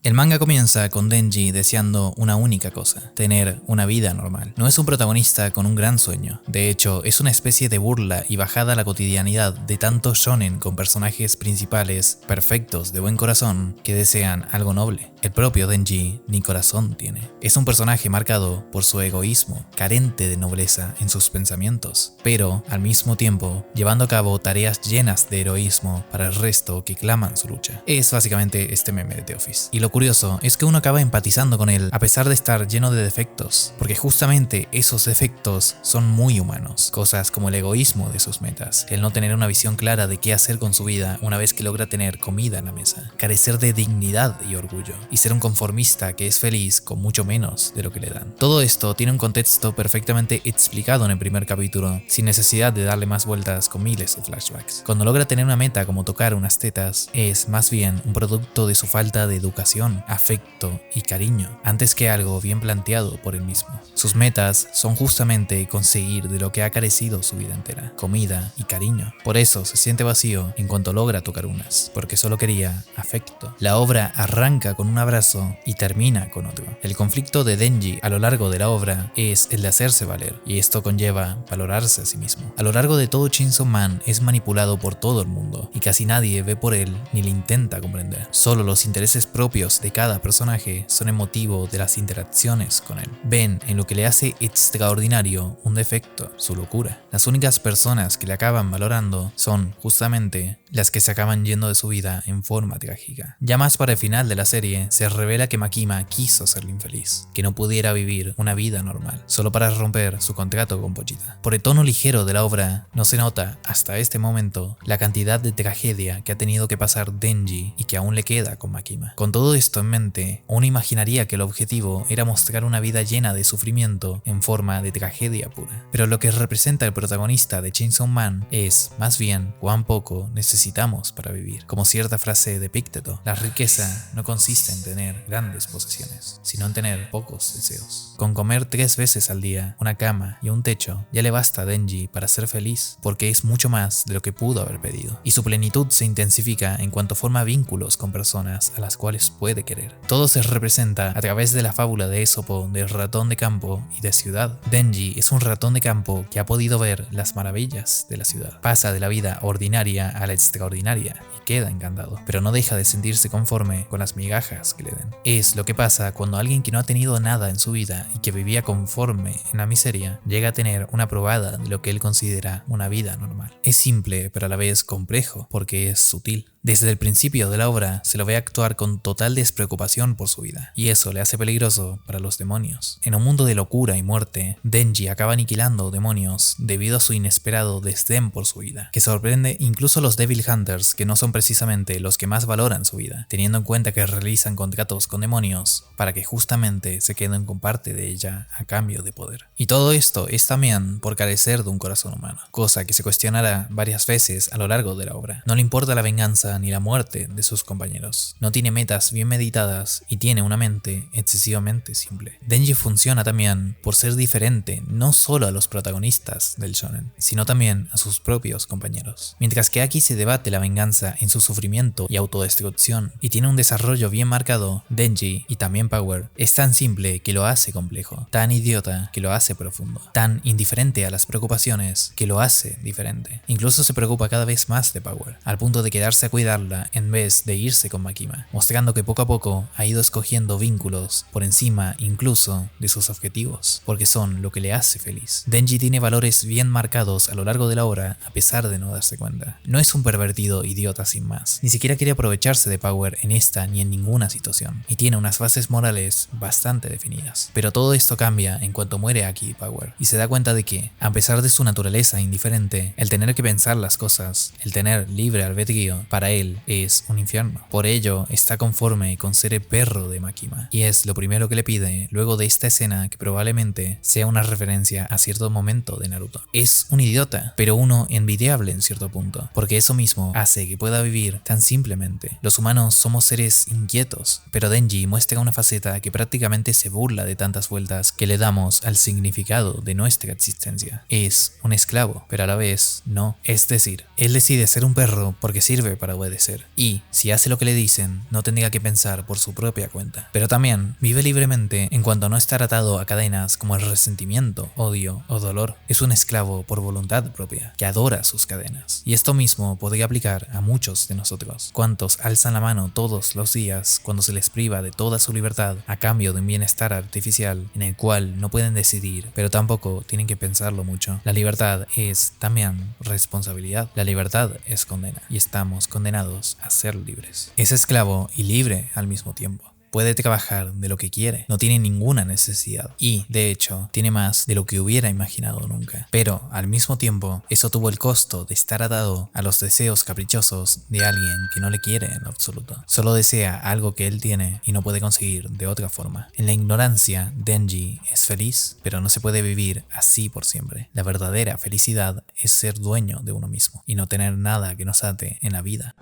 El manga comienza con Denji deseando una única cosa: tener una vida normal. No es un protagonista con un gran sueño. De hecho, es una especie de burla y bajada a la cotidianidad de tantos shonen con personajes principales perfectos de buen corazón que desean algo noble. El propio Denji ni corazón tiene. Es un personaje marcado por su egoísmo, carente de nobleza en sus pensamientos, pero al mismo tiempo llevando a cabo tareas llenas de heroísmo para el resto que claman su lucha. Es básicamente este meme de The Office. Y lo curioso es que uno acaba empatizando con él a pesar de estar lleno de defectos, porque justamente esos defectos son muy humanos. Cosas como el egoísmo de sus metas, el no tener una visión clara de qué hacer con su vida una vez que logra tener comida en la mesa, carecer de dignidad y orgullo, y ser un conformista que es feliz con mucho menos de lo que le dan. Todo esto tiene un contexto perfectamente explicado en el primer capítulo, sin necesidad de darle más vueltas con miles de flashbacks. Cuando logra tener una meta como tocar unas tetas, es más bien un producto de su falta de educación, afecto y cariño, antes que algo bien planteado por él mismo. Sus metas son justamente conseguir de lo que ha carecido su vida entera: comida y cariño. Por eso se siente vacío en cuanto logra tocar unas, porque solo quería afecto. La obra arranca con un abrazo y termina con otro. El conflicto de Denji a lo largo de la obra es el de hacerse valer, y esto conlleva valorarse a sí mismo. A lo largo de todo Chainsaw Man es manipulado por todo el mundo, y casi nadie ve por él ni le intenta comprender. Solo los intereses propios de cada personaje son el motivo de las interacciones con él. Ven en lo que le hace extraordinario un defecto: su locura. Las únicas personas que le acaban valorando son justamente las que se acaban yendo de su vida en forma trágica. Ya más para el final de la serie se revela que Makima quiso hacerle infeliz, que no pudiera vivir una vida normal, solo para romper su contrato con Pochita. Por el tono ligero de la obra no se nota hasta este momento la cantidad de tragedia que ha tenido que pasar Denji y que aún le queda con Makima. Con todo esto en mente, uno imaginaría que el objetivo era mostrar una vida llena de sufrimiento en forma de tragedia pura, pero lo que representa el protagonista de Chainsaw Man es más bien cuán poco necesitamos para vivir. Como cierta frase de Epicteto: la riqueza no consiste en tener grandes posesiones, sino en tener pocos deseos. Con comer 3 veces al día, una cama y un techo, ya le basta a Denji para ser feliz, porque es mucho más de lo que pudo haber pedido, y su plenitud se intensifica en cuanto forma vínculos con personas a las cuales puede querer. Todo se representa a través de la fábula de Esopo del ratón de campo y de ciudad. Denji es un ratón de campo que ha podido ver las maravillas de la ciudad. Pasa de la vida ordinaria a la extraordinaria y queda encantado, pero no deja de sentirse conforme con las migajas que le den. Es lo que pasa cuando alguien que no ha tenido nada en su vida y que vivía conforme en la miseria llega a tener una probada de lo que él considera una vida normal. Es simple, pero a la vez complejo, porque es sutil. Desde el principio de la obra se lo ve actuar con total despreocupación por su vida, y eso le hace peligroso para los demonios. En un mundo de locura y muerte, Denji acaba aniquilando demonios debido a su inesperado desdén por su vida, que sorprende incluso a los Devil Hunters, que no son precisamente los que más valoran su vida, teniendo en cuenta que realizan contratos con demonios para que justamente se queden con parte de ella a cambio de poder. Y todo esto es también por carecer de un corazón humano, cosa que se cuestionará varias veces a lo largo de la obra. No le importa la venganza ni la muerte de sus compañeros. No tiene metas bien meditadas y tiene una mente excesivamente simple. Denji funciona también por ser diferente no solo a los protagonistas del shonen, sino también a sus propios compañeros. Mientras que aquí se debate la venganza en su sufrimiento y autodestrucción y tiene un desarrollo bien marcado, Denji, y también Power, es tan simple que lo hace complejo, tan idiota que lo hace profundo, tan indiferente a las preocupaciones que lo hace diferente. Incluso se preocupa cada vez más de Power, al punto de quedarse a cuidarla en vez de irse con Makima, mostrando que poco a poco ha ido escogiendo vínculos por encima incluso de sus objetivos, porque son lo que le hace feliz. Denji tiene valores bien marcados a lo largo de la obra a pesar de no darse cuenta. No es un pervertido idiota sin más, ni siquiera quiere aprovecharse de Power en esta ni en ninguna situación, y tiene unas bases morales bastante definidas. Pero todo esto cambia en cuanto muere Aki Power, y se da cuenta de que, a pesar de su naturaleza indiferente, el tener que pensar las cosas, el tener libre albedrío, para él es un infierno. Por ello, está conforme con ser el perro de Makima, y es lo primero que le pide luego de esta escena que probablemente sea una referencia a cierto momento de Naruto. Es un idiota, pero uno envidiable en cierto punto, porque eso mismo hace que pueda vivir tan simplemente. Los humanos somos seres inquietos, nosotros, pero Denji muestra una faceta que prácticamente se burla de tantas vueltas que le damos al significado de nuestra existencia. Es un esclavo, pero a la vez no. Es decir, él decide ser un perro porque sirve para obedecer, y si hace lo que le dicen, no tendría que pensar por su propia cuenta. Pero también vive libremente en cuanto a no estar atado a cadenas como el resentimiento, odio o dolor. Es un esclavo por voluntad propia, que adora sus cadenas. Y esto mismo podría aplicar a muchos de nosotros. ¿Cuántos alzan la mano todos los días cuando se les priva de toda su libertad a cambio de un bienestar artificial en el cual no pueden decidir, pero tampoco tienen que pensarlo mucho? La libertad es también responsabilidad. La libertad es condena, y estamos condenados a ser libres. Es esclavo y libre al mismo tiempo. Puede trabajar de lo que quiere, no tiene ninguna necesidad y, de hecho, tiene más de lo que hubiera imaginado nunca. Pero, al mismo tiempo, eso tuvo el costo de estar atado a los deseos caprichosos de alguien que no le quiere en lo absoluto. Solo desea algo que él tiene y no puede conseguir de otra forma. En la ignorancia, Denji es feliz, pero no se puede vivir así por siempre. La verdadera felicidad es ser dueño de uno mismo y no tener nada que nos ate en la vida.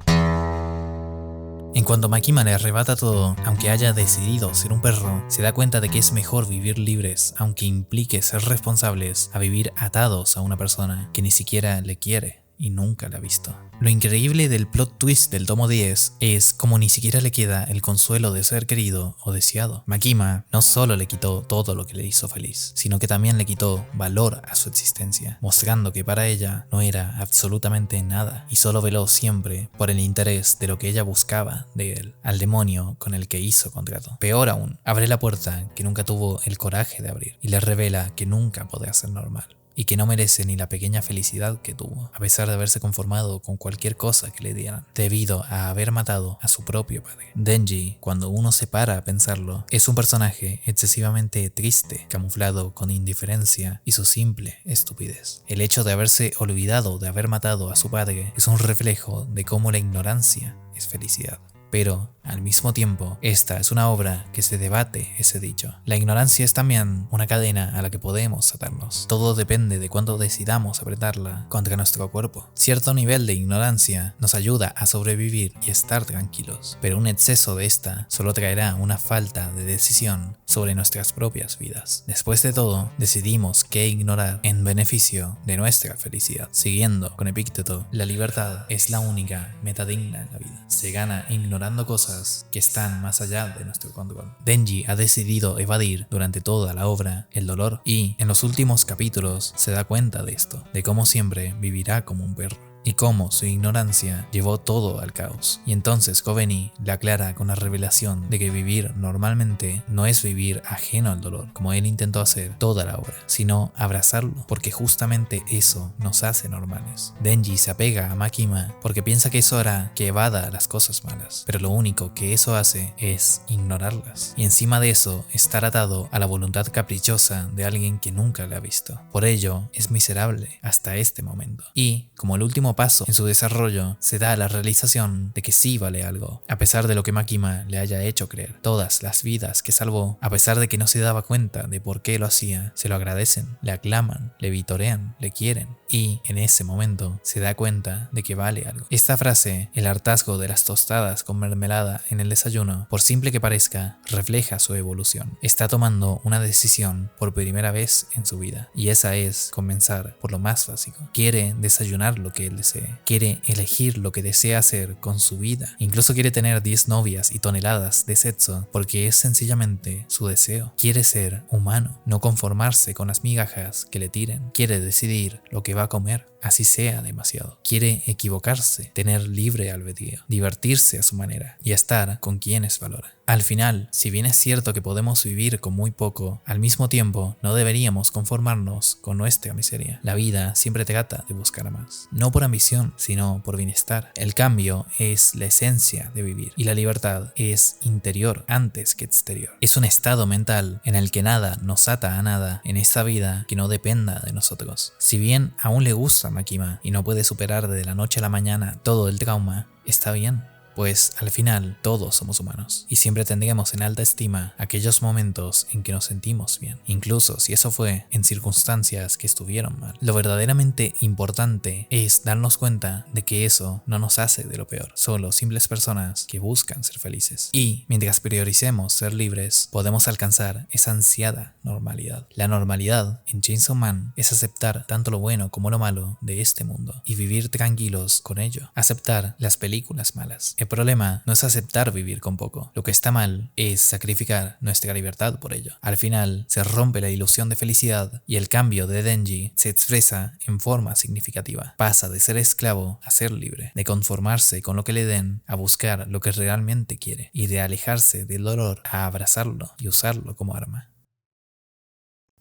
En cuanto Makima le arrebata todo, aunque haya decidido ser un perro, se da cuenta de que es mejor vivir libres, aunque implique ser responsables, a vivir atados a una persona que ni siquiera le quiere y nunca la ha visto. Lo increíble del plot twist del tomo 10 es como ni siquiera le queda el consuelo de ser querido o deseado. Makima no solo le quitó todo lo que le hizo feliz, sino que también le quitó valor a su existencia, mostrando que para ella no era absolutamente nada y solo veló siempre por el interés de lo que ella buscaba de él, al demonio con el que hizo contrato. Peor aún, abre la puerta que nunca tuvo el coraje de abrir y le revela que nunca podrá ser normal y que no merece ni la pequeña felicidad que tuvo, a pesar de haberse conformado con cualquier cosa que le dieran, debido a haber matado a su propio padre. Denji, cuando uno se para a pensarlo, es un personaje excesivamente triste, camuflado con indiferencia y su simple estupidez. El hecho de haberse olvidado de haber matado a su padre es un reflejo de cómo la ignorancia es felicidad. Pero, al mismo tiempo, esta es una obra que se debate ese dicho. La ignorancia es también una cadena a la que podemos atarnos. Todo depende de cuándo decidamos apretarla contra nuestro cuerpo. Cierto nivel de ignorancia nos ayuda a sobrevivir y estar tranquilos, pero un exceso de esta solo traerá una falta de decisión sobre nuestras propias vidas. Después de todo, decidimos qué ignorar en beneficio de nuestra felicidad. Siguiendo con Epícteto, la libertad es la única meta digna en la vida. Se gana ignorando cosas que están más allá de nuestro control. Denji ha decidido evadir durante toda la obra el dolor y en los últimos capítulos se da cuenta de esto, de cómo siempre vivirá como un perro y cómo su ignorancia llevó todo al caos. Y entonces Kobeni le aclara con la revelación de que vivir normalmente no es vivir ajeno al dolor, como él intentó hacer toda la obra, sino abrazarlo, porque justamente eso nos hace normales. Denji se apega a Makima porque piensa que eso hará que evada las cosas malas, pero lo único que eso hace es ignorarlas. Y encima de eso, estar atado a la voluntad caprichosa de alguien que nunca le ha visto. Por ello, es miserable hasta este momento. Y, como el último paso en su desarrollo, se da la realización de que sí vale algo, a pesar de lo que Makima le haya hecho creer. Todas las vidas que salvó, a pesar de que no se daba cuenta de por qué lo hacía, se lo agradecen, le aclaman, le vitorean, le quieren. Y en ese momento se da cuenta de que vale algo. Esta frase, el hartazgo de las tostadas con mermelada en el desayuno, por simple que parezca, refleja su evolución. Está tomando una decisión por primera vez en su vida, y esa es comenzar por lo más básico. Quiere desayunar lo que él desee, quiere elegir lo que desea hacer con su vida. Incluso quiere tener 10 novias y toneladas de sexo porque es sencillamente su deseo. Quiere ser humano, no conformarse con las migajas que le tiren. Quiere decidir lo que va a comer, así sea demasiado. Quiere equivocarse, tener libre albedrío, divertirse a su manera y estar con quienes valora. Al final, si bien es cierto que podemos vivir con muy poco, al mismo tiempo no deberíamos conformarnos con nuestra miseria. La vida siempre trata de buscar más, no por ambición, sino por bienestar. El cambio es la esencia de vivir y la libertad es interior antes que exterior. Es un estado mental en el que nada nos ata a nada en esta vida que no dependa de nosotros. Si bien aún le gusta a Makima y no puede superar de la noche a la mañana todo el trauma, está bien. pues al final todos somos humanos y siempre tendremos en alta estima aquellos momentos en que nos sentimos bien, incluso si eso fue en circunstancias que estuvieron mal. Lo verdaderamente importante es darnos cuenta de que eso no nos hace de lo peor, solo simples personas que buscan ser felices. Y mientras prioricemos ser libres, podemos alcanzar esa ansiada normalidad. La normalidad en Chainsaw Man es aceptar tanto lo bueno como lo malo de este mundo y vivir tranquilos con ello. Aceptar las películas malas. El problema no es aceptar vivir con poco. Lo que está mal es sacrificar nuestra libertad por ello. Al final se rompe la ilusión de felicidad y el cambio de Denji se expresa en forma significativa. Pasa de ser esclavo a ser libre, de conformarse con lo que le den a buscar lo que realmente quiere y de alejarse del dolor a abrazarlo y usarlo como arma.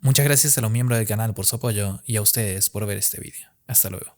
Muchas gracias a los miembros del canal por su apoyo y a ustedes por ver este vídeo. Hasta luego.